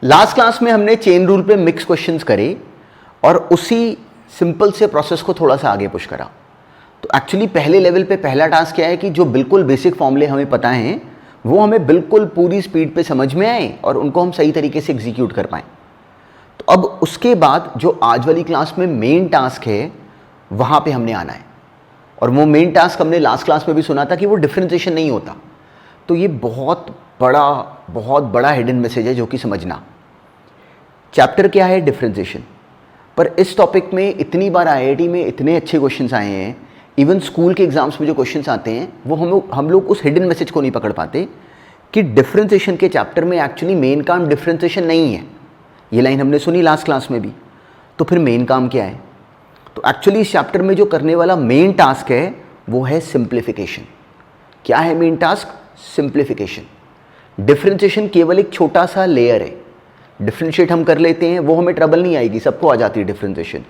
Last class में हमने chain rule पे मिक्स क्वेश्चंस करे और उसी सिंपल से प्रोसेस को थोड़ा सा आगे पुश करा। तो एक्चुअली पहले लेवल पे पहला टास्क क्या है कि जो बिल्कुल बेसिक फॉर्मूले हमें पता हैं वो हमें बिल्कुल पूरी स्पीड पे समझ में आए और उनको हम सही तरीके से एग्जीक्यूट कर पाएँ। तो अब उसके बाद जो आज वाली क्लास में मेन टास्क है वहाँ पे हमने आना है, और वो मेन टास्क हमने लास्ट क्लास में भी सुना था कि वो डिफरेंशिएशन नहीं होता। तो ये बहुत बड़ा हिडन मैसेज है जो कि समझना। चैप्टर क्या है? डिफरेंशिएशन। पर इस टॉपिक में इतनी बार आईआईटी में इतने अच्छे क्वेश्चंस आए हैं, इवन स्कूल के एग्जाम्स में जो क्वेश्चंस आते हैं वो हम लोग उस हिडन मैसेज को नहीं पकड़ पाते कि डिफरेंशिएशन के चैप्टर में एक्चुअली मेन काम डिफरेंशिएशन नहीं है। ये लाइन हमने सुनी लास्ट क्लास में भी। तो फिर मेन काम क्या है? तो एक्चुअली इस चैप्टर में जो करने वाला मेन टास्क है वो है सिंप्लीफिकेशन। क्या है मेन टास्क? सिंप्लीफिकेशन। डिफरेंशिएशन केवल एक छोटा सा लेयर है। डिफरेंशिएट हम कर लेते हैं, वो हमें ट्रबल नहीं आएगी, सबको आ जाती है डिफरेंशिएशन।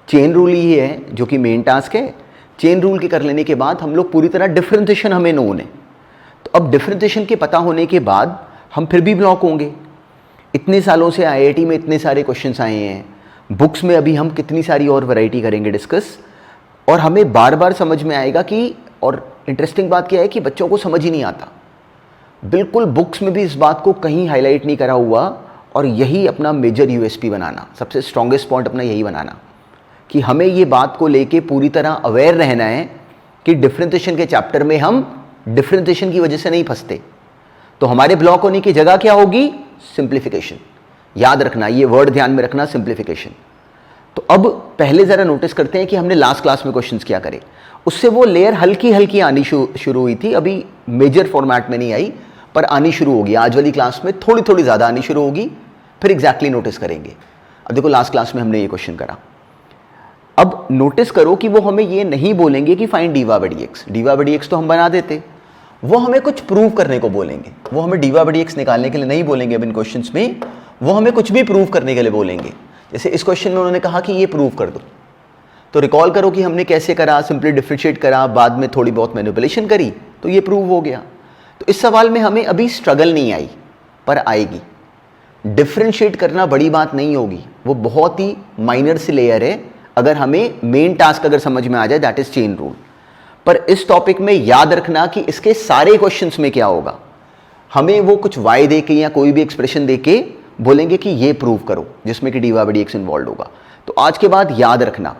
चेन रूल ही है जो कि मेन टास्क है। चेन रूल के कर लेने के बाद हम लोग पूरी तरह डिफरेंशिएशन हमें नोन है। तो अब डिफरेंशिएशन के पता होने के बाद हम फिर भी ब्लॉक होंगे। इतने सालों से आईआईटी में इतने सारे क्वेश्चंस आए हैं, बुक्स में अभी हम कितनी सारी और वैरायटी करेंगे डिस्कस, और हमें बार बार समझ में आएगा कि, और इंटरेस्टिंग बात क्या है कि बच्चों को समझ ही नहीं आता। बिल्कुल बुक्स में भी इस बात को कहीं हाईलाइट नहीं करा हुआ, और यही अपना मेजर यूएसपी बनाना, सबसे स्ट्रॉन्गेस्ट पॉइंट अपना यही बनाना कि हमें ये बात को लेके पूरी तरह अवेयर रहना है कि डिफरेंशिएशन के चैप्टर में हम डिफरेंशिएशन की वजह से नहीं फंसते। तो हमारे ब्लॉक होने की जगह क्या होगी? सिंप्लीफिकेशन। याद रखना, ये वर्ड ध्यान में रखना, सिंप्लीफिकेशन। तो अब पहले ज़रा नोटिस करते हैं कि हमने लास्ट क्लास में क्वेश्चंस क्या करे। उससे वो लेयर हल्की हल्की आनी शुरू हुई थी, अभी मेजर फॉर्मेट में नहीं आई पर आनी शुरू होगी। आज वाली क्लास में थोड़ी थोड़ी ज़्यादा आनी शुरू होगी, फिर एग्जैक्टली नोटिस करेंगे। अब देखो लास्ट क्लास में हमने ये क्वेश्चन करा। अब नोटिस करो कि वो हमें ये नहीं बोलेंगे कि find diva by d x. Diva by d x तो हम बना देते, वो हमें कुछ प्रूव करने को बोलेंगे। वो हमें डीवा बाई डी एक्स निकालने के लिए नहीं बोलेंगे अब इन क्वेश्चंस में, वो हमें कुछ भी प्रूव करने के लिए बोलेंगे। जैसे इस क्वेश्चन में उन्होंने कहा कि ये प्रूव कर दो। तो रिकॉल करो कि हमने कैसे करा, सिंपली डिफरेंशिएट करा, बाद में थोड़ी बहुत मैनिपुलेशन करी, तो ये प्रूव हो गया। तो इस सवाल में हमें अभी स्ट्रगल नहीं आई, पर आएगी। डिफरेंशिएट करना बड़ी बात नहीं होगी, वो बहुत ही माइनर सी लेयर है। अगर हमें मेन टास्क अगर समझ में आ जाए, दैट इज चेन रूल। पर इस टॉपिक में याद रखना कि इसके सारे क्वेश्चंस में क्या होगा, हमें वो कुछ वाई दे के या कोई भी एक्सप्रेशन दे के बोलेंगे कि ये प्रूव करो, जिसमें कि diva by d x involve होगा। तो आज के बाद याद रखना,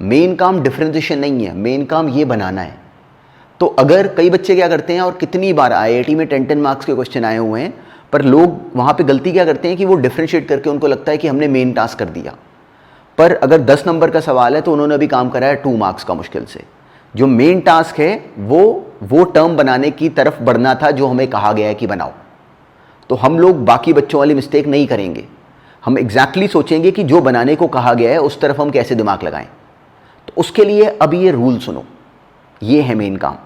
मेन काम डिफरेंशिएशन नहीं है, मेन काम ये बनाना है। तो अगर कई बच्चे क्या करते हैं, और कितनी बार आईआईटी में 10-10 मार्क्स के क्वेश्चन आए हुए हैं, पर लोग वहाँ पे गलती क्या करते हैं कि वो डिफरेंशिएट करके उनको लगता है कि हमने मेन टास्क कर दिया। पर अगर 10 नंबर का सवाल है तो उन्होंने अभी काम करा है 2 मार्क्स का मुश्किल से। जो मेन टास्क है वो टर्म बनाने की तरफ बढ़ना था जो हमें कहा गया है कि बनाओ। तो हम लोग बाकी बच्चों वाली मिस्टेक नहीं करेंगे, हम एग्जैक्टली सोचेंगे कि जो बनाने को कहा गया है उस तरफ हम कैसे दिमाग लगाएं। तो उसके लिए अब ये रूल सुनो, ये है मेन काम।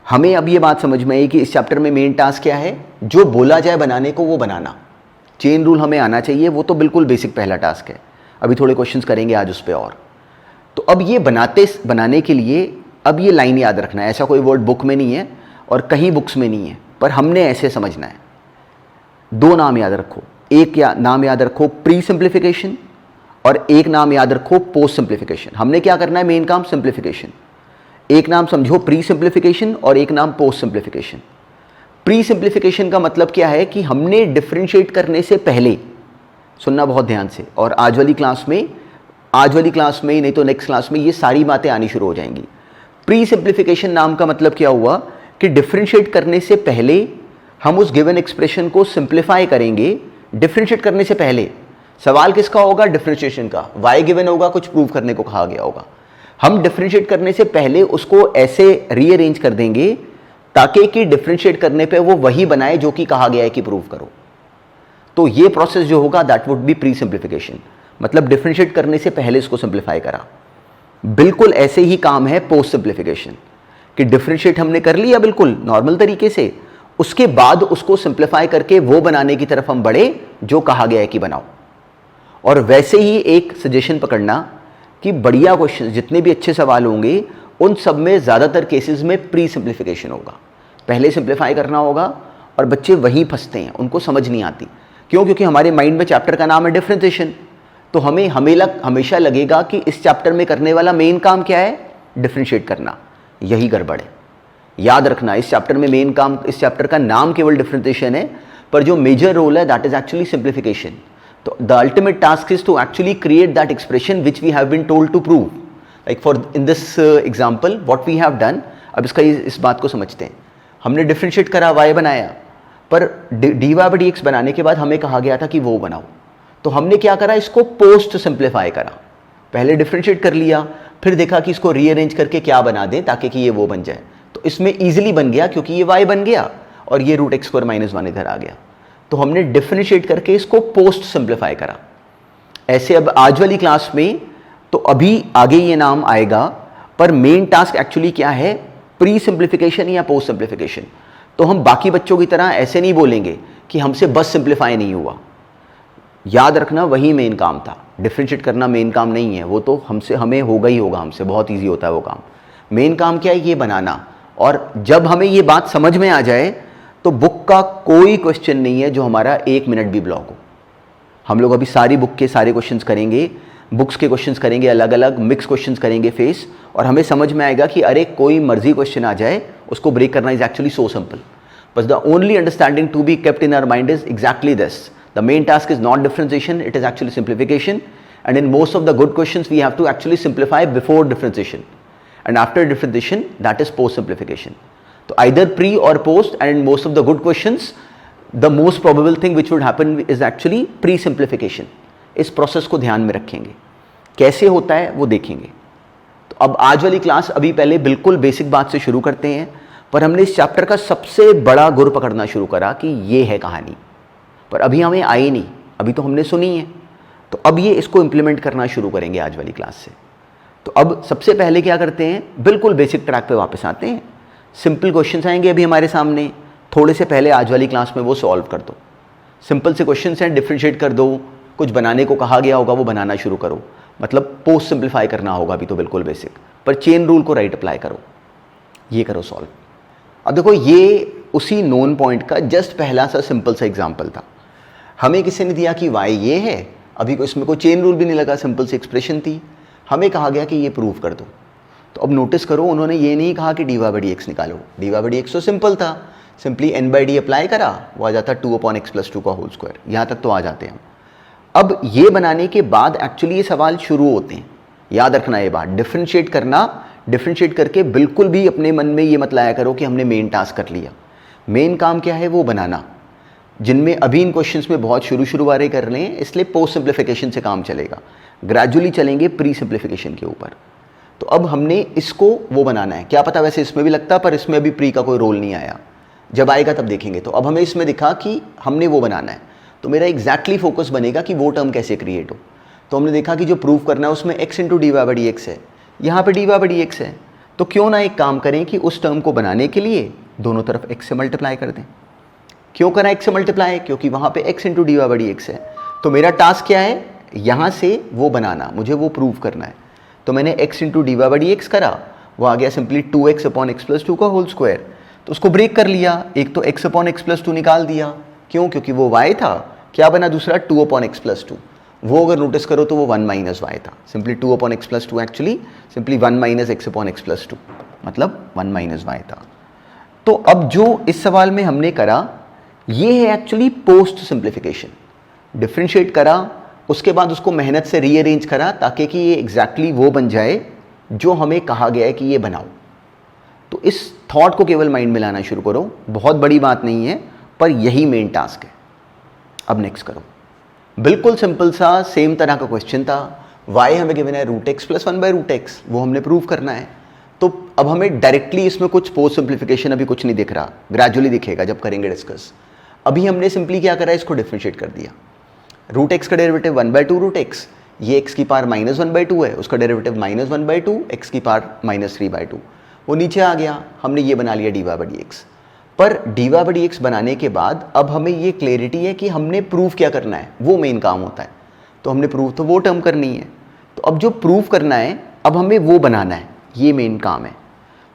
हमें अब ये बात समझ में आई कि इस चैप्टर में मेन टास्क क्या है, जो बोला जाए बनाने को वो बनाना। चेन रूल हमें आना चाहिए, वो तो बिल्कुल बेसिक पहला टास्क है। अभी थोड़े क्वेश्चंस करेंगे आज उस पर। और तो अब ये बनाने के लिए अब ये लाइन याद रखना है। ऐसा कोई वर्ड बुक में नहीं है और कहीं बुक्स में नहीं है, पर हमने ऐसे समझना है। 2 नाम याद रखो, एक नाम याद रखो प्री सिंप्लीफिकेशन और एक नाम याद रखो पोस्ट सिंप्लीफिकेशन। हमने क्या करना है, मेन काम सिंप्लीफिकेशन। एक नाम समझो प्री सिंप्लीफिकेशन और एक नाम पोस्ट सिंप्लीफिकेशन। प्री सिंप्लीफिकेशन का मतलब क्या है कि हमने डिफरेंशिएट करने से पहले, सुनना बहुत ध्यान से, और आज वाली क्लास में ही नहीं तो नेक्स्ट क्लास में ये सारी बातें आनी शुरू हो जाएंगी। प्री सिंप्लीफिकेशन नाम का मतलब क्या हुआ कि डिफरेंशिएट करने से पहले हम उस गिवन एक्सप्रेशन को सिंप्लीफाई करेंगे। डिफरेंशिएट करने से पहले सवाल किसका होगा? डिफरेंशिएशन का। वाई गिवन होगा, कुछ प्रूव करने को कहा गया होगा। हम डिफरेंशिएट करने से पहले उसको ऐसे रीअरेंज कर देंगे ताकि कि डिफरेंशिएट करने पे वो वही बनाए जो कि कहा गया है कि प्रूव करो। तो ये प्रोसेस जो होगा that would be pre simplification, मतलब डिफरेंशिएट करने से पहले इसको सिंप्लीफाई करा। बिल्कुल ऐसे ही काम है पोस्ट सिंप्लीफिकेशन कि डिफरेंशिएट हमने कर लिया बिल्कुल नॉर्मल तरीके से, उसके बाद उसको सिंप्लीफाई करके वो बनाने की तरफ हम बढ़े जो कहा गया है कि बनाओ। और वैसे ही एक सजेशन पकड़ना कि बढ़िया क्वेश्चन, जितने भी अच्छे सवाल होंगे उन सब में ज़्यादातर केसेस में प्री सिंप्लीफिकेशन होगा, पहले सिंप्लीफाई करना होगा। और बच्चे वहीं फंसते हैं, उनको समझ नहीं आती। क्यों? क्योंकि हमारे माइंड में चैप्टर का नाम है डिफरेंशिएशन, तो हमें हमेशा लगेगा कि इस चैप्टर में करने वाला मेन काम क्या है? डिफरेंशिएट करना। यही गड़बड़ है। याद रखना, इस चैप्टर में मेन काम, इस चैप्टर का नाम केवल डिफरेंशिएशन है, पर जो मेजर रोल है दैट इज एक्चुअली सिंप्लीफिकेशन। तो the ultimate task is to actually create that expression which we have been told to prove. Like for in this example what we have done, अब इसका इस बात को समझते हैं। हमने डिफरेंशिएट करा, y बनाया, पर dy/dx बनाने के बाद हमें कहा गया था कि वो बनाओ, तो हमने क्या करा? इसको पोस्ट सिंप्लीफाई करा। पहले डिफरेंशिएट कर लिया, फिर देखा कि इसको रीअरेंज करके क्या बना दें ताकि कि ये वो बन जाए। तो इसमें इजीली बन गया क्योंकि ये y बन गया और ये √x² - 1 इधर आ गया। तो हमने डिफरेंशिएट करके इसको पोस्ट सिंप्लीफाई करा। ऐसे अब आज वाली क्लास में तो अभी आगे ये नाम आएगा, पर मेन टास्क एक्चुअली क्या है? प्री सिंप्लीफिकेशन या पोस्ट सिंप्लीफिकेशन। तो हम बाकी बच्चों की तरह ऐसे नहीं बोलेंगे कि हमसे बस सिंप्लीफाई नहीं हुआ। याद रखना, वही मेन काम था। डिफरेंशिएट करना मेन काम नहीं है, वो तो हमें होगा ही होगा, हमसे बहुत ईजी होता है वो काम। मेन काम क्या है? ये बनाना। और जब हमें ये बात समझ में आ जाए तो बुक का कोई क्वेश्चन नहीं है जो हमारा 1 मिनट भी ब्लॉक हो। हम लोग अभी सारी बुक के सारे क्वेश्चंस करेंगे, बुक्स के क्वेश्चंस करेंगे, अलग अलग मिक्स क्वेश्चंस करेंगे फेस, और हमें समझ में आएगा कि अरे कोई मर्जी क्वेश्चन आ जाए उसको ब्रेक करना इज एक्चुअली सो सिंपल। बस the only understanding to be kept in our mind is exactly this, the main task is not differentiation, it is actually simplification, and in most of the good questions we have to actually simplify before differentiation, and after differentiation that is post simplification. So either pre or post, and in most of the good questions the most probable thing which would happen is actually pre simplification. इस process को ध्यान में रखेंगे, कैसे होता है वो देखेंगे। तो अब आज वाली क्लास अभी पहले बिल्कुल बेसिक बात से शुरू करते हैं, पर हमने इस चैप्टर का सबसे बड़ा गुर पकड़ना शुरू करा कि ये है कहानी, पर अभी हमें आई नहीं, अभी तो हमने सुनी है। तो अब ये इसको इम्प्लीमेंट करना शुरू करेंगे आज वाली क्लास से। तो अब सबसे पहले क्या करते हैं? बिल्कुल बेसिक ट्रैक पे वापस आते हैं। सिंपल क्वेश्चंस आएंगे अभी हमारे सामने, थोड़े से पहले आज वाली क्लास में वो सॉल्व कर दो। सिंपल से क्वेश्चंस हैं, डिफरेंशिएट कर दो, कुछ बनाने को कहा गया होगा वो बनाना शुरू करो, मतलब पोस्ट सिंप्लीफाई करना होगा अभी तो बिल्कुल बेसिक, पर चेन रूल को राइट अप्लाई करो, ये करो सॉल्व। अब देखो, ये उसी नोन पॉइंट का जस्ट पहला सा सिंपल सा एग्जाम्पल था। हमें किसी ने दिया कि y ये है, अभी को इसमें कोई चेन रूल भी नहीं लगा, सिंपल सी एक्सप्रेशन थी, हमें कहा गया कि ये प्रूव कर दो। तो अब नोटिस करो, उन्होंने ये नहीं कहा कि dy/dx निकालो, dy/dx तो सिंपल था, सिंपली n/d अप्लाई करा, वो आ जाता 2/x+2 का होल स्क्वायर, यहाँ तक तो आ जाते हैं हम। अब ये बनाने के बाद एक्चुअली ये सवाल शुरू होते हैं। याद रखना ये बात, डिफरेंशिएट करना, डिफरेंशिएट करके बिल्कुल भी अपने मन में ये मत लाया करो कि हमने मेन टास्क कर लिया। मेन काम क्या है? वो बनाना, जिनमें अभी इन क्वेश्चंस में बहुत शुरू वाले कर रहे हैं, इसलिए पोस्ट सिंप्लीफिकेशन से काम चलेगा, ग्रेजुअली चलेंगे प्री सिंप्लीफिकेशन के ऊपर। तो अब हमने इसको वो बनाना है, क्या पता वैसे इसमें भी लगता, पर इसमें अभी प्री का कोई रोल नहीं आया, जब आएगा तब देखेंगे। तो अब हमें इसमें दिखा कि हमने वो बनाना है, तो मेरा एग्जैक्टली फोकस बनेगा कि वो टर्म कैसे क्रिएट हो। तो हमने देखा कि जो प्रूव करना है उसमें x × dy/dx है, यहाँ पे dy/dx है, तो क्यों ना एक काम करें कि उस टर्म को बनाने के लिए दोनों तरफ x से मल्टीप्लाई कर दें। क्यों करा x से मल्टीप्लाई? क्योंकि वहाँ पे x × dy/dx है। तो मेरा टास्क क्या है? यहाँ से वो बनाना, मुझे वो प्रूव करना है। तो मैंने x × dy/dx करा, वो आ गया सिंपली 2x/x+2 का होल स्क्वायर। तो उसको ब्रेक कर लिया, एक तो x/x+2 निकाल दिया, क्यों? क्योंकि वो y था, क्या बना दूसरा? 2/x+2। वो अगर नोटिस करो तो वो 1 - y था, simply 2/x+2 actually simply 1 - x/x+2, मतलब 1 - y था। तो अब जो इस सवाल में हमने करा ये है एक्चुअली पोस्ट सिंप्लीफिकेशन। डिफरेंशिएट करा, उसके बाद उसको मेहनत से रीअरेंज करा ताकि कि ये एग्जैक्टली वो बन जाए जो हमें कहा गया है कि ये बनाओ। तो इस थॉट को केवल माइंड में लाना शुरू करो, बहुत बड़ी बात नहीं है, पर यही मेन टास्क है। अब नेक्स्ट करो, बिल्कुल सिंपल सा सेम तरह का क्वेश्चन था, y हमें गिवन है √x + 1/√x, वो हमने प्रूव करना है। तो अब हमें डायरेक्टली इसमें कुछ पोस्ट सिंप्लीफिकेशन अभी कुछ नहीं दिख रहा, ग्रेजुअली दिखेगा जब करेंगे डिस्कस। अभी हमने सिंपली क्या करा, इसको डिफरेंशिएट कर दिया। √x का डेरिवेटिव 1/2√x, ये x की पावर -1/2 है, उसका डेरिवेटिव -1/2, x की पावर -3/2, वो नीचे आ गया। हमने ये बना लिया dy/dx। पर dy/dx बनाने के बाद अब हमें ये क्लैरिटी है कि हमने प्रूव क्या करना है, वो मेन काम होता है। तो हमने प्रूव तो वो टर्म करनी है, तो अब जो प्रूव करना है अब हमें वो बनाना है, ये मेन काम है।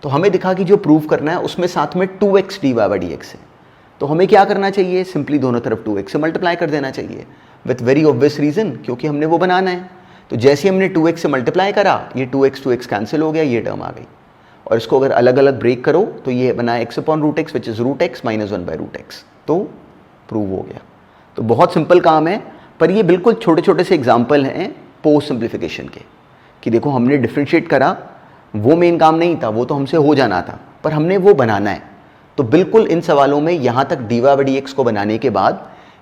तो हमें दिखा कि जो प्रूव करना है उसमें साथ में 2x dy/dx है। तो हमें क्या करना चाहिए, सिंपली दोनों तरफ 2x से मल्टीप्लाई कर देना चाहिए विथ वेरी ऑब्वियस रीज़न, क्योंकि हमने वो बनाना है। तो जैसे हमने 2x से मल्टीप्लाई करा, ये 2x कैंसिल हो गया, ये टर्म आ गई। और इसको अगर अलग अलग ब्रेक करो तो ये बना x/√x which is √x minus 1/√x, तो प्रूव हो गया। तो बहुत सिंपल काम है, पर ये बिल्कुल छोटे छोटे से एग्जाम्पल हैं पोस्ट सिंप्लीफिकेशन के, कि देखो हमने डिफ्रेंशिएट करा, वो मेन काम नहीं था, वो तो हमसे हो जाना था, पर हमने वो बनाना है। तो बिल्कुल इन सवालों में यहाँ तक dy/dx को बनाने के बाद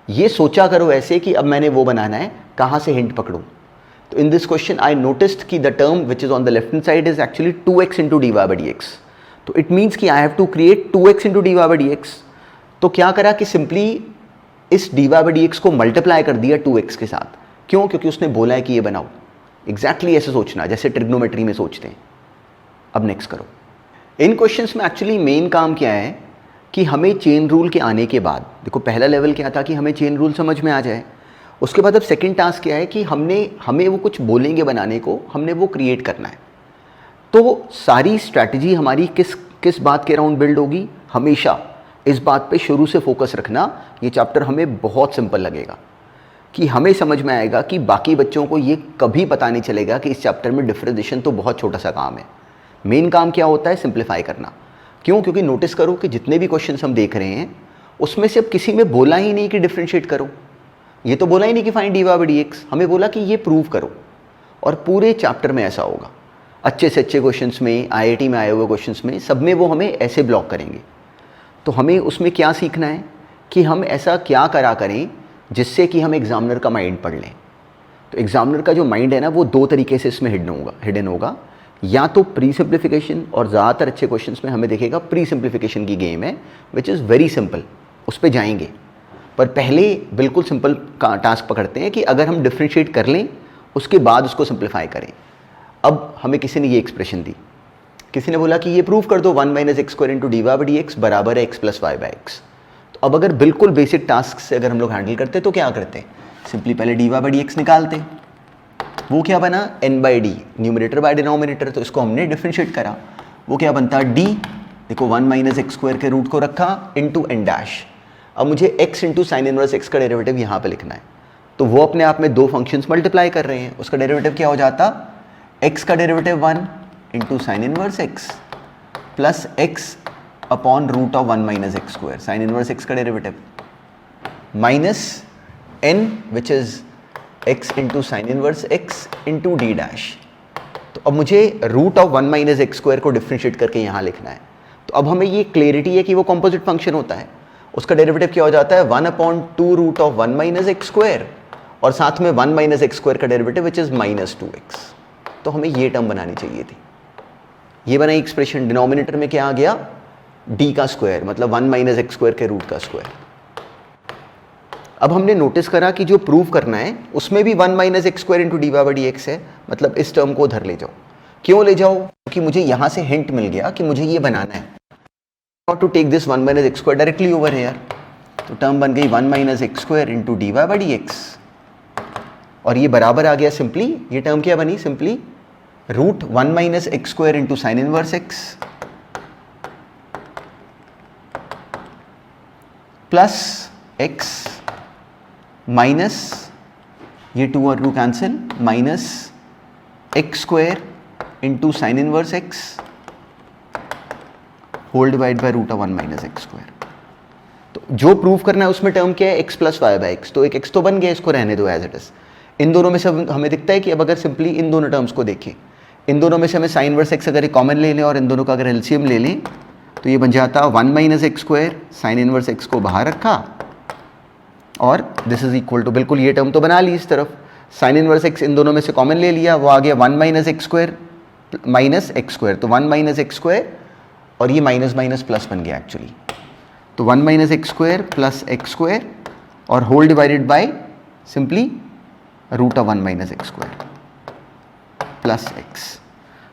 ये सोचा करो ऐसे कि अब मैंने वो बनाना है, कहाँ से हिंट पकड़ूँ। तो in this question I noticed कि the term which is on the left hand side is actually 2x into dy/dx। तो इट मीन्स कि I have to create 2x into dy/dx। तो क्या करा कि सिंपली इस dy/dx को मल्टीप्लाई कर दिया 2x के साथ। क्यों? क्योंकि उसने बोला है कि ये बनाओ। एग्जैक्टली ऐसे सोचना जैसे ट्रिग्नोमेट्री में सोचते हैं। अब नेक्स्ट करो। इन क्वेश्चंस में एक्चुअली मेन काम क्या है कि हमें चेन रूल के आने के बाद, देखो पहला लेवल क्या था कि हमें चेन रूल समझ में आ जाए, उसके बाद अब सेकंड टास्क क्या है कि हमें वो कुछ बोलेंगे बनाने को, हमने वो क्रिएट करना है। तो सारी स्ट्रैटेजी हमारी किस बात के अराउंड बिल्ड होगी, हमेशा इस बात पे शुरू से फोकस रखना। ये चैप्टर हमें बहुत सिंपल लगेगा कि हमें समझ में आएगा कि बाकी बच्चों को ये कभी पता नहीं चलेगा कि इस चैप्टर में डिफरेंशिएशन तो बहुत छोटा सा काम है। मेन काम क्या होता है, सिंप्लीफाई करना। क्यों? क्योंकि नोटिस करो कि जितने भी क्वेश्चंस हम देख रहे हैं उसमें से अब किसी में बोला ही नहीं कि डिफरेंशिएट करो, ये तो बोला ही नहीं कि फाइंड dy/dx, हमें बोला कि ये प्रूव करो। और पूरे चैप्टर में ऐसा होगा, अच्छे से अच्छे क्वेश्चंस में, IIT में आए हुए क्वेश्चंस में, सब में वो हमें ऐसे ब्लॉक करेंगे। तो हमें उसमें क्या सीखना है कि हम ऐसा क्या करा करें जिससे कि हम एग्जामिनर का माइंड पढ़ लें। तो एग्जामिनर का जो माइंड है ना, वो दो तरीके से इसमें हिडन होगा। या तो प्री सिंप्लीफिकेशन, और ज़्यादातर अच्छे क्वेश्चंस में हमें देखेगा प्री सिंप्लीफिकेशन की गेम है विच इज़ वेरी सिंपल, उस पर जाएंगे। पर पहले बिल्कुल सिंपल का टास्क पकड़ते हैं कि अगर हम डिफ्रेंशिएट कर लें उसके बाद उसको सिंप्लीफाई करें। अब हमें किसी ने ये एक्सप्रेशन दी, किसी ने बोला कि ये प्रूव कर दो 1 - x² इंटू dy/dx बराबर है x + y/x। तो अब अगर बिल्कुल बेसिक टास्क से अगर हम लोग हैंडल करते तो क्या करते, सिंपली पहले dy/dx निकालते। वो क्या बना, n/d, न्यूमरेटर बाय डिनोमिनेटर, तो इसको हमने डिफ्रेंशिएट करा। वो क्या बनता, d, देखो 1 - x² के रूट को रखा इंटू n डैश। अब मुझे x into sine inverse x का डेरिवेटिव यहाँ पे लिखना है। तो वो अपने आप में दो फंक्शंस मल्टीप्लाई कर रहे हैं, उसका डेरिवेटिव क्या हो जाता, x का derivative 1 into sine inverse x plus x upon root of 1 - x², sine inverse x का derivative, minus n which is x into sine inverse x into d dash. तो अब मुझे रूट ऑफ 1 - x² को differentiate करके यहाँ लिखना है। तो अब हमें ये क्लियरिटी है कि वो कॉम्पोजिट फंक्शन होता है, उसका डेरिवेटिव क्या हो जाता है 1/2 रूट ऑफ 1 - x², और साथ में 1 - x² का डेरिवेटिव विच इज़ -2x। तो हमें ये टर्म बनानी चाहिए थी, ये बनाई एक्सप्रेशन। डिनोमिनेटर में क्या आ गया, d का स्क्वायर, मतलब 1 - x² के रूट का स्क्वायर। अब हमने नोटिस करा कि जो प्रूव करना है उसमें भी 1 - x² इंटू dy/dx है, मतलब इस टर्म को उधर ले जाओ। क्यों ले जाओ, क्योंकि मुझे यहाँ से हिंट मिल गया कि मुझे ये बनाना है। Not to take this 1 - x² directly over here, तो टर्म बन गई 1 - x² इंटू dy/dx, और ये बराबर आ गया सिंपली, ये टर्म क्या बनी, simply root 1 - x² into sine inverse x plus x minus ये 2 और 2 cancel, minus x² into sine inverse x whole divide by root of 1 - x²। तो जो प्रूव करना है उसमें टर्म क्या है, x + y/x। तो एक x तो बन गया, इसको रहने दो एज इट इज। इन दोनों में से हमें दिखता है कि अब अगर सिंपली इन दोनों टर्म्स को देखें, इन दोनों में से हमें साइन इनवर्स x अगर कॉमन ले लें और इन दोनों का अगर एलसीएम ले लें तो ये बन जाता 1 - x², साइन इनवर्स x को बाहर रखा, और दिस इज इक्वल टू, बिल्कुल ये टर्म तो बना ली इस तरफ, साइन इनवर्स x इन दोनों में से कॉमन ले लिया, वो आ गया 1 - x² माइनस x², तो 1 - x² और ये माइनस माइनस प्लस बन गया एक्चुअली। तो 1 - x² प्लस x² और whole divided by simply root of 1 - x² plus x।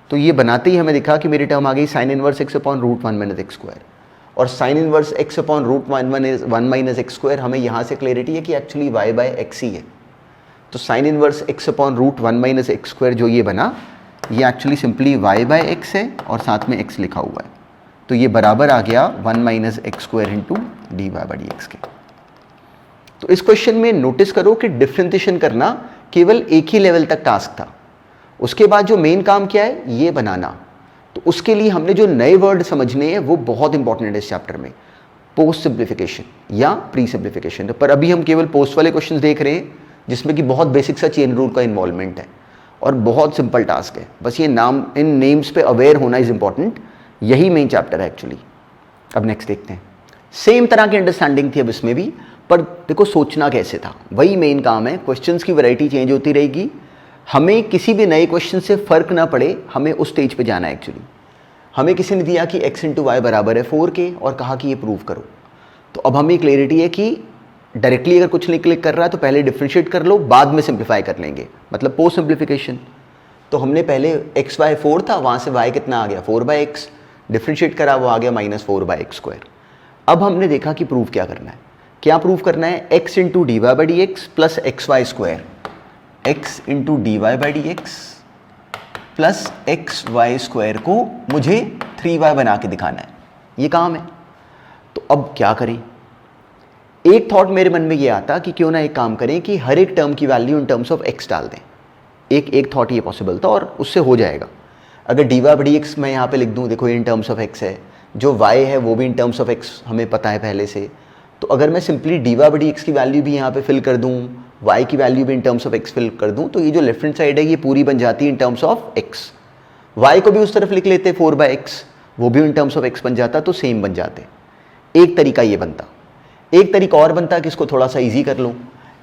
तो ये बनाते ही हमें दिखा कि मेरी टर्म आ गई sine inverse x upon root 1 - x², और sine inverse x upon root 1 - x² हमें यहाँ से क्लियरिटी है कि एक्चुअली y/x ही है। तो sine inverse x upon root 1 - x² जो ये बना, ये एक्चुअली सिंपली y/x है और साथ में x लिखा हुआ है। तो ये बराबर आ गया 1 minus x square into d y by d x के। तो इस क्वेश्चन में नोटिस करो कि डिफरेंशिएशन करना केवल एक ही लेवल तक टास्क था। उसके बाद जो मेन काम क्या है, ये बनाना। तो उसके लिए हमने जो नए वर्ड समझने हैं वो बहुत इंपॉर्टेंट है इस चैप्टर में, पोस्ट सिंप्लीफिकेशन या प्री सिंप्लीफिकेशन। पर अभी हम केवल पोस्ट वाले क्वेश्चंस देख रहे हैं जिसमें कि बहुत बेसिक सा चेन रूल का इन्वॉल्वमेंट है और बहुत सिंपल टास्क है। बस ये नाम, इन नेम्स पे अवेयर होना इज इंपॉर्टेंट, यही मेन चैप्टर है एक्चुअली। अब नेक्स्ट देखते हैं। सेम तरह की अंडरस्टैंडिंग थी अब इसमें भी, पर देखो सोचना कैसे था, वही मेन काम है। क्वेश्चंस की वैरायटी चेंज होती रहेगी, हमें किसी भी नए क्वेश्चन से फर्क ना पड़े, हमें उस स्टेज पे जाना है एक्चुअली। हमें किसी ने दिया कि x इंटू वाई बराबर है 4 के और कहा कि ये प्रूव करो। तो अब हमें क्लियरिटी है कि डायरेक्टली अगर कुछ नहीं क्लिक कर रहा है तो पहले डिफरेंशिएट कर लो, बाद में सिंप्लीफाई कर लेंगे, मतलब पोस्ट सिंप्लीफिकेशन। तो हमने पहले एक्स वाई 4 था, वहाँ से y कितना आ गया 4/x, डिफरेंशिएट करा वो आ गया -4/x स्क्वायर। अब हमने देखा कि प्रूव क्या करना है। क्या प्रूव करना है, x into d y by d x plus x y square, x into d y by d x plus x y square को मुझे 3y बना के दिखाना है, ये काम है। तो अब क्या करें, एक थॉट मेरे मन में ये आता कि क्यों ना एक काम करें कि हर एक टर्म की value in terms of x डाल दें। एक थॉट ये पॉसिबल था और उससे हो जाएगा। अगर d y by d x मैं यहाँ पे लिख दूँ, देखो इन टर्म्स ऑफ x है, जो y है वो भी इन टर्म्स ऑफ x हमें पता है पहले से। तो अगर मैं simply d y by d x की वैल्यू भी यहाँ पे फिल कर दूँ, y की वैल्यू भी इन टर्म्स ऑफ x फिल कर दूँ, तो ये जो लेफ्ट हैंड साइड है ये पूरी बन जाती है इन टर्म्स ऑफ x। y को भी उस तरफ लिख लेते 4/x, वो भी इन टर्म्स ऑफ x बन जाता, तो सेम बन जाते। एक तरीका ये बनता। एक तरीका और बनता कि इसको थोड़ा सा ईजी कर लो,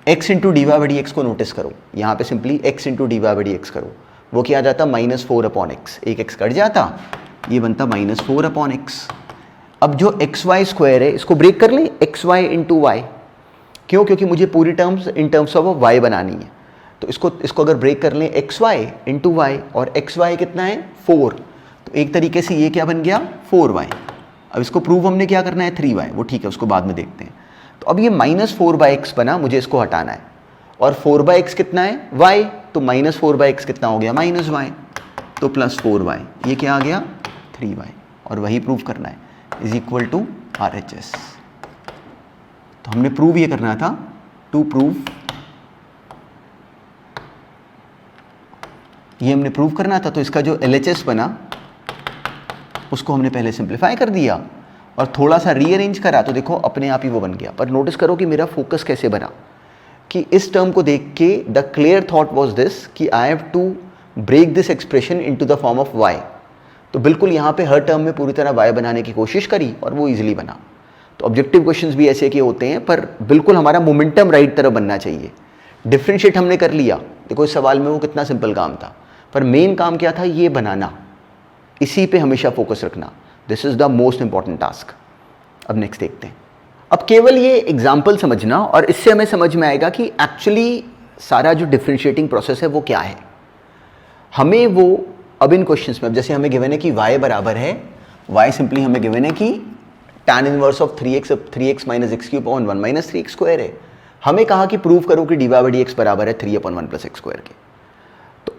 x into d y by d x को नोटिस करो, यहाँ पे simply x into d y by d x करो, वो क्या आ जाता -4/x, एक x कट जाता, ये बनता -4/x। अब जो एक्स वाई स्क्वायर है इसको ब्रेक कर लें, एक्स वाई इंटू वाई। क्यों, क्योंकि मुझे पूरी terms in terms of y बनानी है। तो इसको अगर ब्रेक कर लें, एक्स वाई इंटू वाई, और एक्स वाई कितना है 4, तो एक तरीके से ये क्या बन गया 4y। अब इसको प्रूव हमने क्या करना है 3y, वो ठीक है उसको बाद में देखते हैं। तो अब ये -4/x बना, मुझे इसको हटाना है, और 4/x कितना है y, तो -4/x कितना हो गया -y, तो +4y, ये क्या आ गया 3y, और वही प्रूव करना है इज इक्वल टू RHS। तो हमने प्रूव ये करना था, टू प्रूव, ये हमने प्रूव करना था। तो इसका जो LHS बना उसको हमने पहले सिंप्लीफाई कर दिया और थोड़ा सा रीअरेंज करा, तो देखो अपने आप ही वो बन गया। पर नोटिस करो कि मेरा फोकस कैसे बना, कि इस टर्म को देख के the clear thought was this कि I have to break this expression into the form of y। तो बिल्कुल यहाँ पे हर टर्म में पूरी तरह y बनाने की कोशिश करी और वो इजीली बना। तो ऑब्जेक्टिव क्वेश्चंस भी ऐसे के होते हैं, पर बिल्कुल हमारा मोमेंटम राइट तरफ बनना चाहिए। डिफरेंशिएट हमने कर लिया, देखो इस सवाल में वो कितना सिंपल काम था, पर मेन काम क्या था ये बनाना, इसी पे हमेशा फोकस रखना। This is the most important task. अब नेक्स्ट देखते हैं। अब केवल ये एग्जाम्पल समझना और इससे हमें समझ में आएगा कि एक्चुअली सारा जो डिफरेंशिएटिंग प्रोसेस है वो क्या है। हमें वो अब इन क्वेश्चंस में, अब जैसे हमें गिवन है कि y बराबर है, y सिंपली हमें गिवन है कि tan inverse of 3x minus x cube upon 1 minus 3x square है। हमें कहा कि प्रूव करो कि d y by d x बराबर है 3/1 प्लस एक्स स्क्वायर के। तो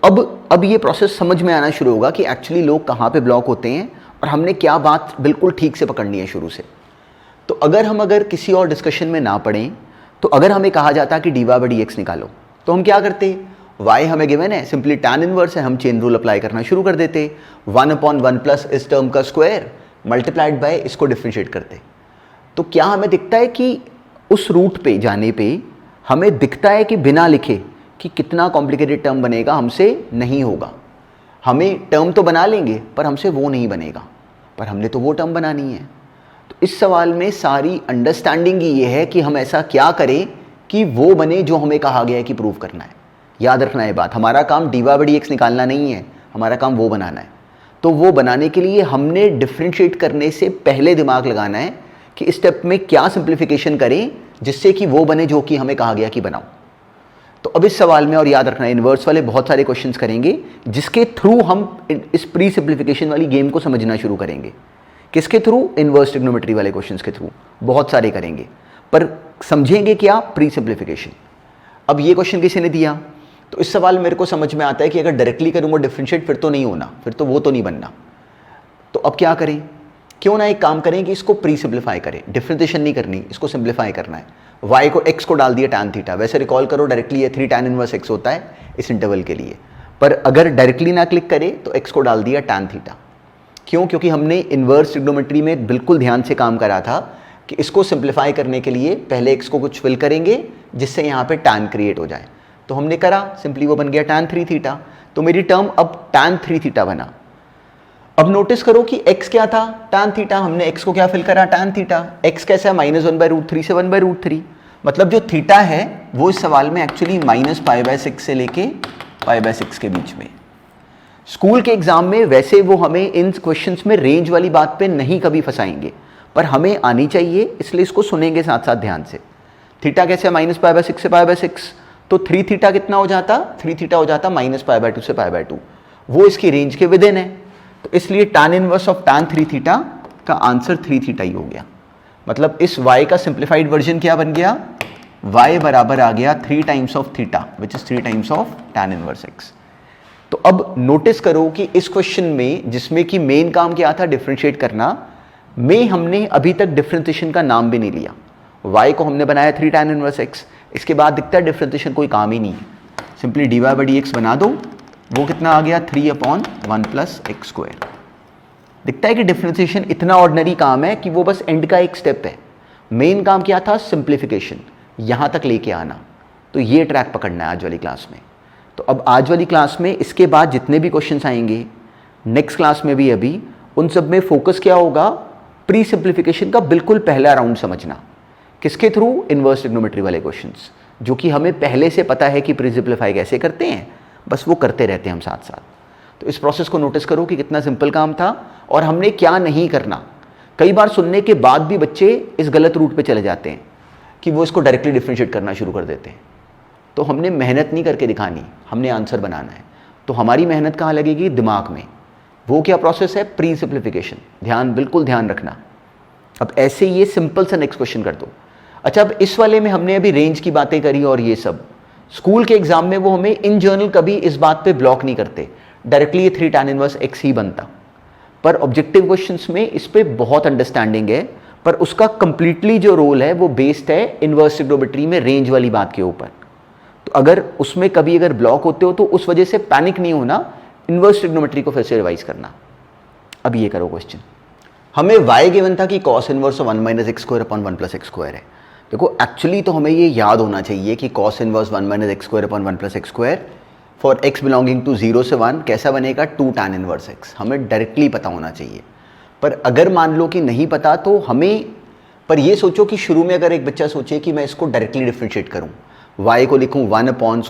अब ये प्रोसेस समझ में आना शुरू होगा कि एक्चुअली लोग कहाँ पे ब्लॉक होते हैं और हमने क्या बात बिल्कुल ठीक से पकड़नी है शुरू से। तो अगर किसी और डिस्कशन में ना पढ़ें, तो अगर हमें कहा जाता कि d y by d x निकालो, तो हम क्या करते, y हमें गिवन है, सिंपली tan इनवर्स है, हम चेन रूल अप्लाई करना शुरू कर देते, 1/1 प्लस इस टर्म का स्क्वायर मल्टीप्लाइड बाय इसको डिफरेंशिएट करते। तो क्या हमें दिखता है कि उस रूट पे जाने पे हमें दिखता है कि बिना लिखे कि कितना कॉम्प्लिकेटेड टर्म बनेगा, हमसे नहीं होगा। हमें टर्म तो बना लेंगे पर हमसे वो नहीं बनेगा, पर हमने तो वो टर्म बनानी है। तो इस सवाल में सारी अंडरस्टैंडिंग ये है कि हम ऐसा क्या करें कि वो बने जो हमें कहा गया है कि प्रूव करना है। याद रखना ये बात, हमारा काम d y by d x निकालना नहीं है, हमारा काम वो बनाना है। तो वो बनाने के लिए हमने डिफरेंशिएट करने से पहले दिमाग लगाना है कि इस स्टेप में क्या सिंप्लीफिकेशन करें जिससे कि वो बने जो कि हमें कहा गया कि बनाओ। तो अब इस सवाल में, और याद रखना इन्वर्स वाले बहुत सारे क्वेश्चंस करेंगे जिसके थ्रू हम इस प्री सिंप्लीफिकेशन वाली गेम को समझना शुरू करेंगे। किसके थ्रू, इन्वर्स ट्रिग्नोमेट्री वाले क्वेश्चंस के थ्रू बहुत सारे करेंगे, पर समझेंगे क्या, प्री सिंप्लीफिकेशन। अब ये क्वेश्चन किसी ने दिया, तो इस सवाल मेरे को समझ में आता है कि अगर डायरेक्टली करूँगा डिफरेंशिएट फिर तो नहीं होना, फिर तो वो तो नहीं बनना। तो अब क्या करें, क्यों ना एक काम करें कि इसको प्री सिंप्लीफाई करें, डिफरेंशिएशन नहीं करनी, इसको सिंप्लीफाई करना है। y को x को डाल दिया tan थीटा, वैसे रिकॉल करो डायरेक्टली ये 3 tan इनवर्स x होता है इस इंटरवल के लिए, पर अगर डायरेक्टली ना क्लिक करें तो x को डाल दिया tan थीटा। क्यों? क्योंकि हमने इन्वर्स ट्रिग्नोमेट्री में बिल्कुल ध्यान से काम करा था कि इसको सिंप्लीफाई करने के लिए पहले x को कुछ फिल करेंगे जिससे यहाँ पे tan क्रिएट हो जाए, तो हमने करा, सिंपली वो बन गया tan 3 थीटा। तो मेरी टर्म अब tan 3 थीटा बना। अब नोटिस करो कि x क्या था, tan थीटा, हमने x को क्या फिल करा, tan थीटा। x कैसा है, -1/√3 से 1/√3, मतलब जो थीटा है वो इस सवाल में एक्चुअली -π/6 से लेके π/6 के बीच में। स्कूल के एग्जाम में वैसे वो हमें इन क्वेश्चंस में रेंज वाली बात पे नहीं कभी फंसाएंगे, पर हमें आनी चाहिए, इसलिए इसको सुनेंगे साथ साथ ध्यान से। थीटा कैसे है, -π/6 से π/6, तो 3 थीटा कितना हो जाता, 3 थीटा हो जाता -π/2 से π/2, वो इसकी रेंज के विद इन है, तो इसलिए tan inverse of tan 3 theta का आंसर 3 थीटा ही हो गया। मतलब इस y का सिंप्लीफाइड वर्जन क्या बन गया, y बराबर आ गया 3 times of theta which is 3 times of tan inverse x। तो अब नोटिस करो कि इस क्वेश्चन में जिसमें कि मेन काम क्या था, डिफरेंशिएट करना, में हमने अभी तक डिफरेंशिएशन का नाम भी नहीं लिया। y को हमने बनाया 3 tan इनवर्स x, इसके बाद दिखता है डिफरेंशिएशन कोई काम ही नहीं है, सिंपली dy/dx बना दो, वो कितना आ गया 3/1 + x²। दिखता है कि डिफरेंशिएशन इतना ऑर्डिनरी काम है कि वो बस एंड का एक स्टेप है। मेन काम क्या था, सिंप्लीफिकेशन, यहां तक लेके आना। तो ये ट्रैक पकड़ना है आज वाली क्लास में। तो अब आज वाली क्लास में इसके बाद जितने भी क्वेश्चंस आएंगे, नेक्स्ट क्लास में भी अभी, उन सब में फोकस क्या होगा, प्री सिंप्लीफिकेशन का बिल्कुल पहला राउंड समझना। किसके थ्रू, इनवर्स ट्रिग्नोमेट्री वाले क्वेश्चंस, जो कि हमें पहले से पता है कि प्री सिंप्लीफाई कैसे करते हैं, बस वो करते रहते हैं हम साथ साथ। तो इस प्रोसेस को नोटिस करो कि कितना सिंपल काम था और हमने क्या नहीं करना। कई बार सुनने के बाद भी बच्चे इस गलत रूट पे चले जाते हैं कि वो इसको डायरेक्टली डिफरेंशिएट करना शुरू कर देते हैं। तो हमने मेहनत नहीं करके दिखानी, हमने आंसर बनाना है। तो हमारी मेहनत कहाँ लगेगी, दिमाग में। वो क्या प्रोसेस है, प्री सिंप्लीफिकेशन। ध्यान, बिल्कुल ध्यान रखना। अब ऐसे ये सिंपल सा नेक्स्ट क्वेश्चन कर दो। अच्छा, अब इस वाले में हमने अभी रेंज की बातें करी और ये सब, स्कूल के एग्जाम में वो हमें इन जर्नल कभी इस बात पे ब्लॉक नहीं करते, डायरेक्टली ये 3 tan इनवर्स x ही बनता। पर ऑब्जेक्टिव क्वेश्चंस में इस पे बहुत अंडरस्टैंडिंग है, पर उसका कंप्लीटली जो रोल है वो बेस्ड है इनवर्स ट्रिग्नोमेट्री में रेंज वाली बात के ऊपर। तो अगर उसमें कभी अगर ब्लॉक होते हो तो उस वजह से पैनिक नहीं होना, इनवर्स ट्रिग्नोमेट्री को फिर से रिवाइज करना। अब ये करो क्वेश्चन, हमें y गिवन था कि cos inverse of 1 - x²/1 + x² है। देखो एक्चुअली तो हमें ये याद होना चाहिए कि cos inverse 1 - x²/1 + x² for x belonging to 0 से 1 कैसा बनेगा, 2 tan इनवर्स x। हमें डायरेक्टली पता होना चाहिए। पर अगर मान लो कि नहीं पता तो हमें, पर ये सोचो कि शुरू में अगर एक बच्चा सोचे कि मैं इसको डायरेक्टली डिफरेंशिएट करूं, y को लिखूं 1/√1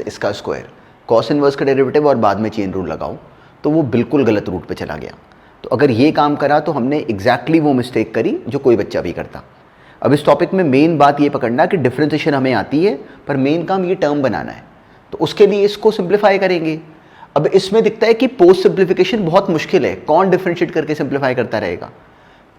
- इसका स्क्वायर, cos इनवर्स का डेरिवेटिव और बाद में चेन रूल लगाओ, तो वो बिल्कुल गलत रूट पे चला गया। तो अगर ये काम करा तो हमने एग्जैक्टली वो मिस्टेक करी जो कोई बच्चा भी करता। अब इस टॉपिक में मेन बात ये पकड़ना कि डिफरेंशिएशन हमें आती है, पर मेन काम ये टर्म बनाना है। तो उसके लिए इसको सिंप्लीफाई करेंगे। अब इसमें दिखता है कि पोस्ट सिंप्लीफिकेशन बहुत मुश्किल है, कौन डिफरेंशिएट करके सिंप्लीफाई करता रहेगा।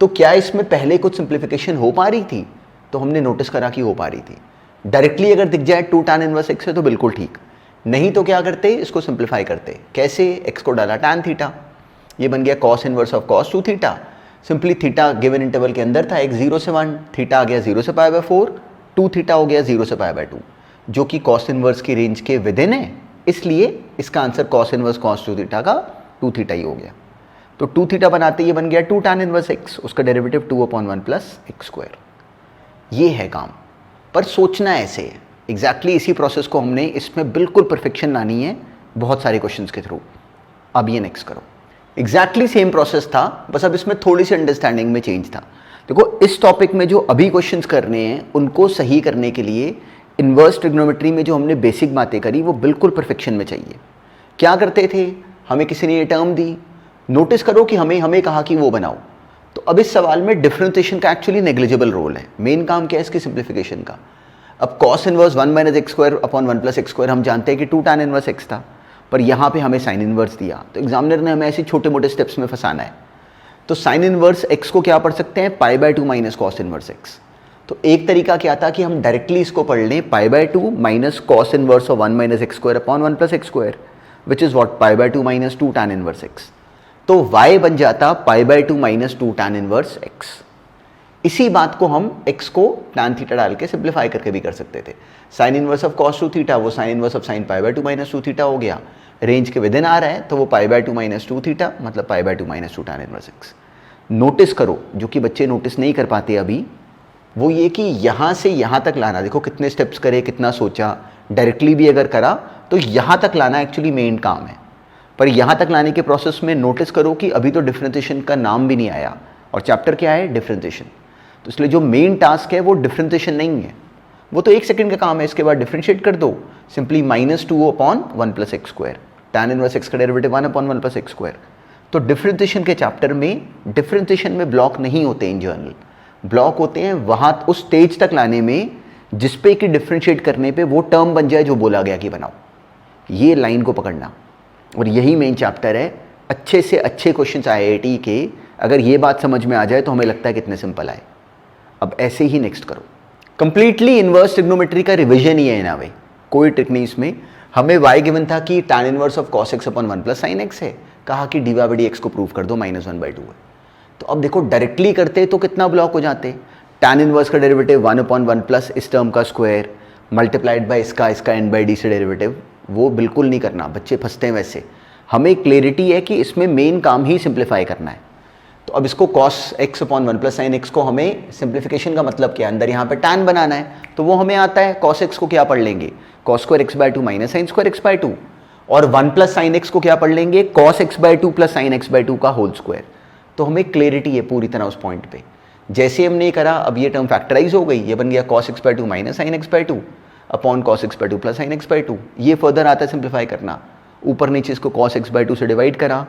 तो क्या इसमें पहले कुछ सिंप्लीफिकेशन हो पा रही थी, तो हमने नोटिस करा कि हो पा रही थी। डायरेक्टली अगर दिख जाए 2 tan इनवर्स x है तो बिल्कुल ठीक, नहीं तो क्या करते, इसको सिंप्लीफाई करते। कैसे, x को डाला tan थीटा, ये बन गया cos inverse of cos 2 theta. Simply theta given interval के अंदर था, x 0 से 1, थीटा आ गया 0 से π/4, 2 थीटा हो गया 0 से π/2, जो कि cos इनवर्स की रेंज के विद इन है, इसलिए इसका answer cos inverse cos 2 theta का 2 थीटा ही हो गया। तो 2 थीटा बनाते ये बन गया 2 tan इनवर्स x, उसका डेरिवेटिव 2/1 + x²। ये है काम, पर सोचना ऐसे है। एग्जैक्टली इसी प्रोसेस को हमने इसमें बिल्कुल परफेक्शन लानी है बहुत सारे क्वेश्चंस के थ्रू। अब ये नेक्स्ट करो, एग्जैक्टली सेम प्रोसेस था, बस अब इसमें थोड़ी सी अंडरस्टैंडिंग में चेंज था। देखो इस टॉपिक में जो अभी क्वेश्चंस करने हैं उनको सही करने के लिए इनवर्स ट्रिग्नोमेट्री में जो हमने बेसिक बातें करी वो बिल्कुल परफेक्शन में चाहिए। क्या करते थे, हमें किसी ने ये टर्म दी, नोटिस करो कि हमें कहा कि वो बनाओ। तो अब इस सवाल में डिफरेंशिएशन का एक्चुअली नेग्लिजिबल रोल है। मेन काम क्या है इसकी, सिंप्लीफिकेशन का। अब cos इनवर्स 1 - x²/1 + x² हम जानते हैं कि 2 tan इनवर्स x था, पर यहाँ पे हमें साइन इनवर्स दिया, तो एग्जामिनर ने हमें ऐसे छोटे मोटे स्टेप्स में फंसाना है। तो साइन इनवर्स x को क्या पढ़ सकते हैं, π/2 - cos इनवर्स x। तो एक तरीका क्या था कि हम डायरेक्टली इसको पढ़ लें π/2 - cos inverse of 1 - x²/1 + x², which is what, π/2 - 2 tan inverse x। तो y बन जाता π/2 माइनस 2 tan इनवर्स x। इसी बात को हम x को tan थीटा डाल के सिंप्लीफाई करके भी कर सकते थे। Sine inverse of cos 2 theta वो sine inverse of sine π/2 minus 2 theta हो गया, रेंज के विदिन आ रहा है तो वो π/2 माइनस 2 थीटा मतलब π/2 minus 2 tan inverse x। Notice करो, जो कि बच्चे नोटिस नहीं कर पाते अभी, वो ये कि यहाँ से यहाँ तक लाना, देखो कितने स्टेप्स करे, कितना सोचा, डायरेक्टली भी अगर करा तो यहाँ तक लाना एक्चुअली मेन काम है। पर यहाँ तक लाने के प्रोसेस में नोटिस करो कि अभी तो डिफरेंशिएशन का नाम भी नहीं आया, और चैप्टर क्या है, डिफरेंशिएशन। तो इसलिए जो मेन टास्क है वो डिफरेंशिएशन नहीं है, वो तो 1 सेकंड का काम है। इसके बाद डिफरेंशिएट कर दो, simply -2/1 + x², tan inverse x का डेरिवेटिव 1/1 + x²। तो डिफरेंशिएशन के चैप्टर में डिफरेंशिएशन में ब्लॉक नहीं होते इन जनरल, ब्लॉक होते हैं वहाँ उस स्टेज तक लाने में जिसपे कि डिफरेंशिएट करने पे वो टर्म बन जाए जो बोला गया कि बनाओ। ये लाइन को पकड़ना, और यही मेन चैप्टर है। अच्छे से अच्छे क्वेश्चंस IIT के अगर ये बात समझ में आ जाए तो हमें लगता है कितने सिंपल आए। अब ऐसे ही नेक्स्ट करो, कंप्लीटली इनवर्स ट्रिग्नोमेट्री का रिविजन ही है ना भाई, कोई ट्रिक नहीं इसमें। हमें y गिवन था कि tan inverse of cos x upon 1 + sin x है, कहा कि dy/dx को प्रूव कर दो, -1/2 है। तो अब देखो डायरेक्टली करते तो कितना ब्लॉक हो जाते, tan इनवर्स का डेरिवेटिव 1/1 प्लस इस टर्म का स्क्वायर मल्टीप्लाइड बाय इसका n/d से डेरिवेटिव, वो बिल्कुल नहीं करना, बच्चे फंसते हैं वैसे। हमें क्लैरिटी है कि इसमें मेन काम ही सिंप्लीफाई करना है। तो अब इसको cos x upon 1 + sin x को हमें सिंप्लीफिकेशन का मतलब क्या है, अंदर यहाँ पे tan बनाना है, तो वो हमें आता है। cos x को क्या पढ़ लेंगे, cos² x/2 minus sin² x/2, और 1 + sin x को क्या पढ़ लेंगे, cos x/2 + sin x/2 का होल स्क्वायर। तो हमें क्लैरिटी है पूरी तरह उस पॉइंट पे। जैसे हमने ये करा, अब ये टर्म फैक्टराइज हो गई, ये बन गया cos x/2 minus sin x/2 upon cos x/2 + sin x/2। ये फर्दर आता है सिंप्लीफाई करना, ऊपर नीचे इसको cos x/2 से डिवाइड करा,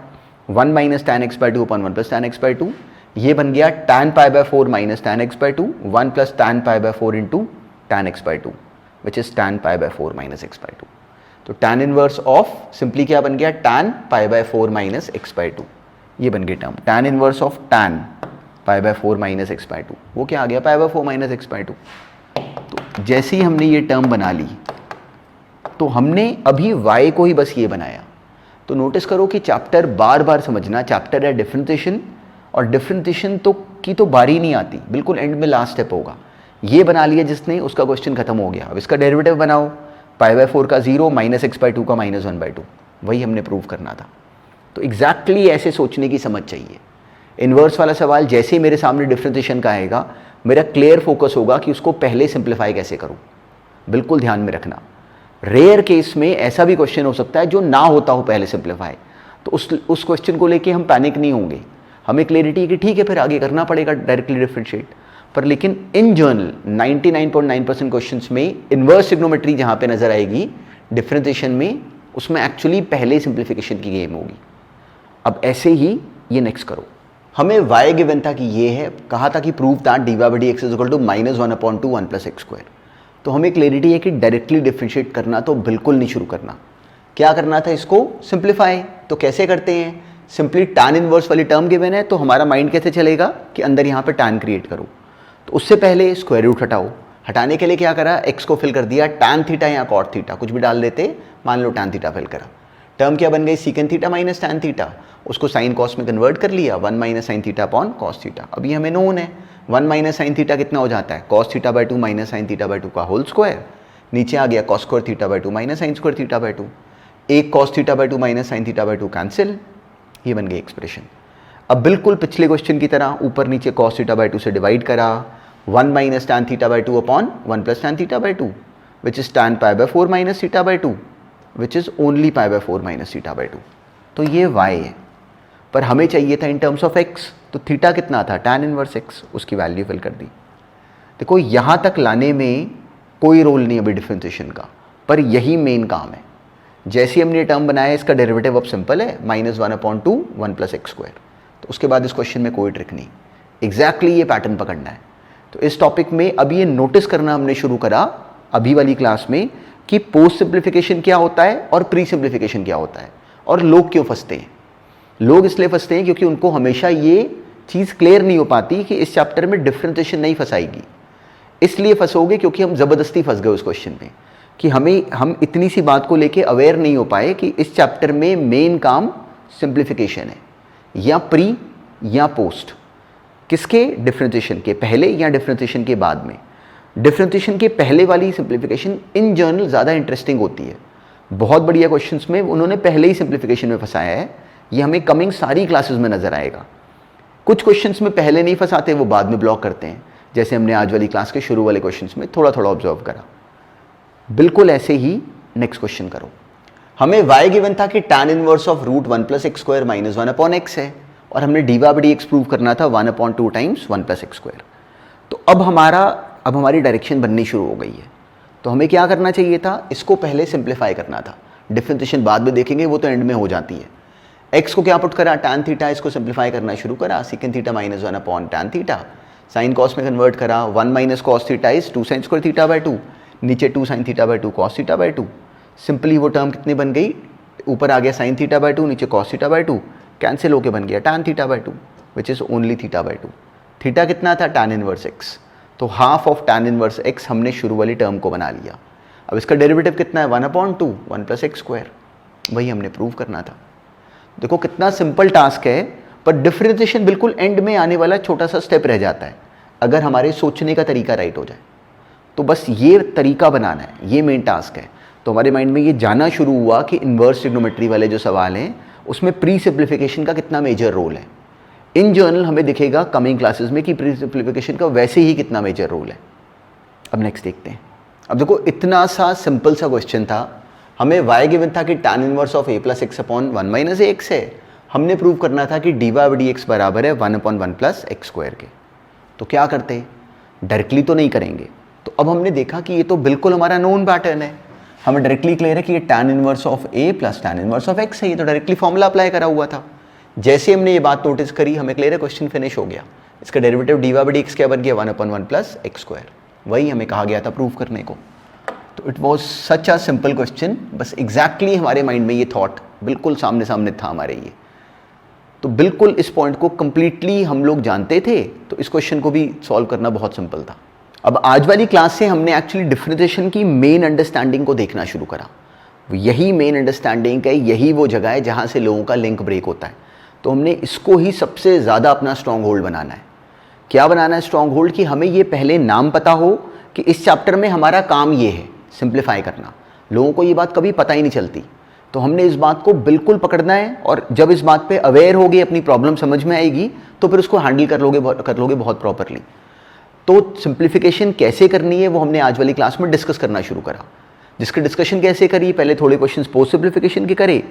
1 - tan x/2 upon 1 + tan x/2, ये बन गया tan π/4 minus tan x/2, 1 + tan π/4 into tan x/2 which is tan π/4 minus x/2। तो tan इनवर्स ऑफ सिंपली क्या बन गया, tan π/4 माइनस x/2, ये बन गई term tan inverse of tan π/4 minus x/2, वो क्या आ गया, π/4 माइनस x/2। तो जैसे ही हमने ये टर्म बना ली तो हमने अभी y को ही बस ये बनाया। तो नोटिस करो कि चैप्टर बार बार समझना, चैप्टर है डिफरेंशिएशन, और डिफरेंशिएशन की तो बारी नहीं आती, बिल्कुल एंड में लास्ट स्टेप होगा। ये बना लिया जिसने, उसका क्वेश्चन खत्म हो गया। अब इसका डेरिवेटिव बनाओ, π/4 का 0 माइनस x/2 का -1/2, वही हमने प्रूव करना था। तो एग्जैक्टली ऐसे सोचने की समझ चाहिए। इन्वर्स वाला सवाल जैसे ही मेरे सामने डिफरेंशिएशन का आएगा, मेरा क्लियर फोकस होगा कि उसको पहले सिंप्लीफाई कैसे करूं, बिल्कुल ध्यान में रखना। रेयर केस में ऐसा भी क्वेश्चन हो सकता है जो ना होता हो पहले सिंप्लीफाई, तो उस क्वेश्चन को लेके हम पैनिक नहीं होंगे, हमें क्लियरिटी है कि ठीक है फिर आगे करना पड़ेगा डायरेक्टली डिफरेंशिएट। पर लेकिन इन जनरल 99.9% क्वेश्चंस में इन्वर्स ट्रिग्नोमेट्री जहाँ पे नजर आएगी डिफरेंशिएशन में, उसमें एक्चुअली पहले सिंप्लीफिकेशन की गेम होगी। अब ऐसे ही ये नेक्स्ट करो, हमें y गिवन था कि ये है, कहा था कि प्रूव था dy/dx = -1/2 1 + x²। तो हमें क्लैरिटी है कि डायरेक्टली डिफरेंशिएट करना तो बिल्कुल नहीं शुरू करना। क्या करना था, इसको सिंप्लीफाई। तो कैसे करते हैं, सिंपली tan इनवर्स वाली टर्म गिवन है, तो हमारा माइंड कैसे चलेगा कि अंदर यहाँ पे tan क्रिएट करो। तो उससे पहले स्क्वायर रूट हटाओ, हटाने के लिए क्या करा, x को फिल कर दिया tan थीटा या cot थीटा, कुछ भी डाल देते, मान लो tan थीटा फिल करा। टर्म क्या बन गई, secant theta minus tan theta, उसको साइन कॉस में कन्वर्ट कर लिया, 1 - sin theta upon cos theta. अभी हमें नोन है 1 - sin थीटा कितना हो जाता है, cos थीटा/2 माइनस sin थीटा/2 का होल स्क्वायर। नीचे आ गया cos² थीटा/2 माइनस sin² थीटा/2, एक cos थीटा/2 माइनस sin थीटा/2 कैंसिल, ये बन गई एक्सप्रेशन। अब बिल्कुल पिछले क्वेश्चन की तरह ऊपर नीचे cos थीटा/2 से डिवाइड करा, 1 - tan थीटा/2 अपॉन 1 + tan थीटा/2 विच इज tan π/4 माइनस थीटा/2 विच इज ओनली π/4 माइनस थीटा/2। तो ये y है, पर हमें चाहिए था इन टर्म्स ऑफ x, तो थीटा कितना था, tan इनवर्स x, उसकी वैल्यू फिल कर दी। देखो यहाँ तक लाने में कोई रोल नहीं अभी डिफरेंशिएशन का, पर यही मेन काम है। जैसे हमने टर्म बनाया, इसका डेरिवेटिव अब सिंपल है, -1/2 1 + x²। तो उसके बाद इस क्वेश्चन में कोई ट्रिक नहीं, एग्जैक्टली ये पैटर्न पकड़ना है। तो इस टॉपिक में अब ये नोटिस करना हमने शुरू करा अभी वाली क्लास में कि पोस्ट सिंप्लीफिकेशन क्या होता है और प्री सिंप्लीफिकेशन क्या होता है, और लोग क्यों फंसते हैं। लोग इसलिए फंसते हैं क्योंकि उनको हमेशा ये चीज़ क्लियर नहीं हो पाती कि इस चैप्टर में डिफरेंशिएशन नहीं फंसाएगी। इसलिए फंसोगे क्योंकि हम ज़बरदस्ती फंस गए उस क्वेश्चन में, कि हम इतनी सी बात को लेके अवेयर नहीं हो पाए कि इस चैप्टर में मेन काम सिंप्लीफिकेशन है। या प्री या पोस्ट, किसके, डिफरेंशिएशन के पहले या डिफरेंशिएशन के बाद में। डिफरेंशिएशन के पहले वाली सिंप्लीफिकेशन इन जनरल ज़्यादा इंटरेस्टिंग होती है। बहुत बढ़िया क्वेश्चंस में उन्होंने पहले ही सिंप्लीफिकेशन में फंसाया है, ये हमें कमिंग सारी क्लासेस में नजर आएगा। कुछ क्वेश्चंस में पहले नहीं फंसाते, वो बाद में ब्लॉक करते हैं, जैसे हमने आज वाली क्लास के शुरू वाले क्वेश्चंस में थोड़ा थोड़ा ऑब्जर्व करा। बिल्कुल ऐसे ही नेक्स्ट क्वेश्चन करो। हमें y गिवन था कि tan inverse of root 1 plus x square minus 1 upon x है, और हमने dy/dx प्रूव करना था 1 upon 2 times 1 plus x square. तो अब हमारी डायरेक्शन बननी शुरू हो गई है। तो हमें क्या करना चाहिए था, इसको पहले सिंप्लीफाई करना था। डिफरेंशिएशन बाद में देखेंगे, वो तो एंड में हो जाती है। x को क्या पुट करा, tan थीटा, इसको सिंप्लीफाई करना शुरू करा, second theta minus 1 upon tan theta, sine cos में कन्वर्ट करा, 1 minus cos theta is 2 sine square theta by 2, नीचे 2 sine theta by 2 cos theta by 2। Simply वो टर्म कितनी बन गई, ऊपर आ गया साइन थीटा बाय 2, नीचे कॉस थीटा बाय 2, कैंसिल होके बन गया tan theta by 2 which is only theta by 2। Theta कितना था, tan इनवर्स x, तो half of tan inverse x हमने शुरू वाली टर्म को बना लिया। अब इसका डेरिवेटिव कितना है, 1 अपॉन 2 1 प्लस एक्स स्क्वायर, वही हमने प्रूव करना था। देखो कितना सिंपल टास्क है, पर डिफरेंशिएशन बिल्कुल एंड में आने वाला छोटा सा स्टेप रह जाता है अगर हमारे सोचने का तरीका राइट हो जाए। तो बस ये तरीका बनाना है, ये मेन टास्क है। तो हमारे माइंड में ये जाना शुरू हुआ कि इन्वर्स ट्रिग्नोमेट्री वाले जो सवाल हैं उसमें प्री सिंप्लीफिकेशन का कितना मेजर रोल है। इन जनरल हमें दिखेगा कमिंग क्लासेस में कि प्री सिंप्लीफिकेशन का वैसे ही कितना मेजर रोल है। अब नेक्स्ट देखते हैं। अब देखो इतना सा सिंपल सा क्वेश्चन था, हमें y गिवन था कि tan inverse of a plus x upon 1 minus x है, हमने प्रूव करना था कि dy/dx बराबर है 1 अपॉन 1 प्लस एक्स स्क्वायर के। तो क्या करते, डायरेक्टली तो नहीं करेंगे। तो अब हमने देखा कि ये तो बिल्कुल हमारा नोन पैटर्न है, हमें डायरेक्टली क्लियर है कि ये tan inverse of a plus tan inverse of x है, ये तो डायरेक्टली फॉर्मूला अप्लाई करा हुआ था। जैसे हमने ये बात नोटिस करी, हमें क्लियर है, क्वेश्चन फिनिश हो गया। इसका डेरिवेटिव dy/dx क्या बन गया, 1 अपॉन 1 प्लस एक्स स्क्वायर, वही हमें कहा गया था प्रूव करने को। तो it was such a simple question, बस एग्जैक्टली हमारे माइंड में ये थॉट बिल्कुल सामने सामने था हमारे ये। तो बिल्कुल इस पॉइंट को कंप्लीटली हम लोग जानते थे, तो इस क्वेश्चन को भी सॉल्व करना बहुत सिंपल था। अब आज वाली क्लास से हमने एक्चुअली डिफरेंशिएशन की मेन अंडरस्टैंडिंग को देखना शुरू करा। यही मेन अंडरस्टैंडिंग है, यही वो जगह है जहाँ से लोगों का लिंक ब्रेक होता है। तो हमने इसको ही सबसे ज़्यादा अपना स्ट्रॉन्ग होल्ड बनाना है। क्या बनाना है स्ट्रॉन्ग होल्ड, कि हमें ये पहले नाम पता हो कि इस चैप्टर में हमारा काम ये है, सिंप्लीफाई करना। लोगों को ये बात कभी पता ही नहीं चलती, तो हमने इस बात को बिल्कुल पकड़ना है। और जब इस बात पे अवेयर होगे, अपनी प्रॉब्लम समझ में आएगी, तो फिर उसको हैंडल कर लोगे बहुत प्रॉपरली। तो सिंप्लीफिकेशन कैसे करनी है वो हमने आज वाली क्लास में डिस्कस करना शुरू करा। जिसकी डिस्कशन कैसे करी, पहले थोड़े क्वेश्चंस पोस्ट सिंप्लीफिकेशन के करे,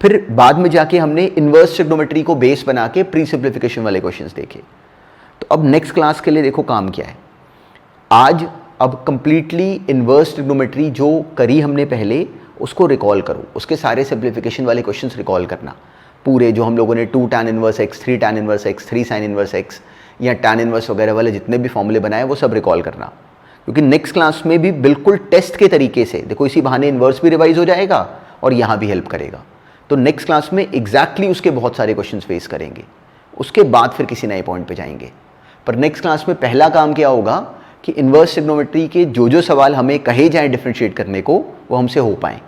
फिर बाद में जाके हमने इन्वर्स ट्रिग्नोमेट्री को बेस बना के प्री सिंप्लीफिकेशन वाले क्वेश्चंस देखे। तो अब नेक्स्ट क्लास के लिए देखो काम क्या है। आज अब कंप्लीटली इन्वर्स ट्रिग्नोमेट्री जो करी हमने पहले, उसको रिकॉल करो, उसके सारे सिंप्लीफिकेशन वाले क्वेश्चंस रिकॉल करना, पूरे जो हम लोगों ने 2 tan inverse x, 3 tan inverse x, 3 sin inverse x या tan इनवर्स वगैरह वाले जितने भी फॉर्मूले बनाए वो सब रिकॉल करना। क्योंकि नेक्स्ट क्लास में भी बिल्कुल टेस्ट के तरीके से, देखो इसी बहाने इन्वर्स भी रिवाइज हो जाएगा और यहाँ भी हेल्प करेगा। तो नेक्स्ट क्लास में एग्जैक्टली उसके बहुत सारे क्वेश्चन फेस करेंगे, उसके बाद फिर किसी नए पॉइंट पे जाएंगे। पर नेक्स्ट क्लास में पहला काम क्या होगा कि इन्वर्स ट्रिग्नोमेट्री के जो सवाल हमें कहे जाएं डिफरेंशिएट करने को, वो हमसे हो पाएँ।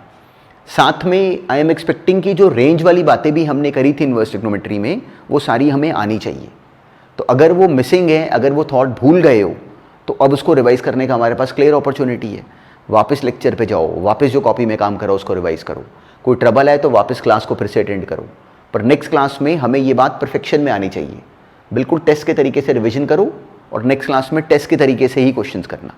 साथ में आई एम एक्सपेक्टिंग की जो रेंज वाली बातें भी हमने करी थी इन्वर्स ट्रिग्नोमेट्री में, वो सारी हमें आनी चाहिए। तो अगर वो मिसिंग है, अगर वो थॉट भूल गए हो, तो अब उसको रिवाइज करने का हमारे पास क्लियर अपॉर्चुनिटी है। वापस लेक्चर पे जाओ, वापस जो कॉपी में काम करो उसको रिवाइज करो। कोई ट्रबल है तो वापस क्लास को फिर से अटेंड करो। पर नेक्स्ट क्लास में हमें ये बात परफेक्शन में आनी चाहिए। बिल्कुल टेस्ट के तरीके से रिविजन करो और नेक्स्ट क्लास में टेस्ट के तरीके से ही क्वेश्चंस करना।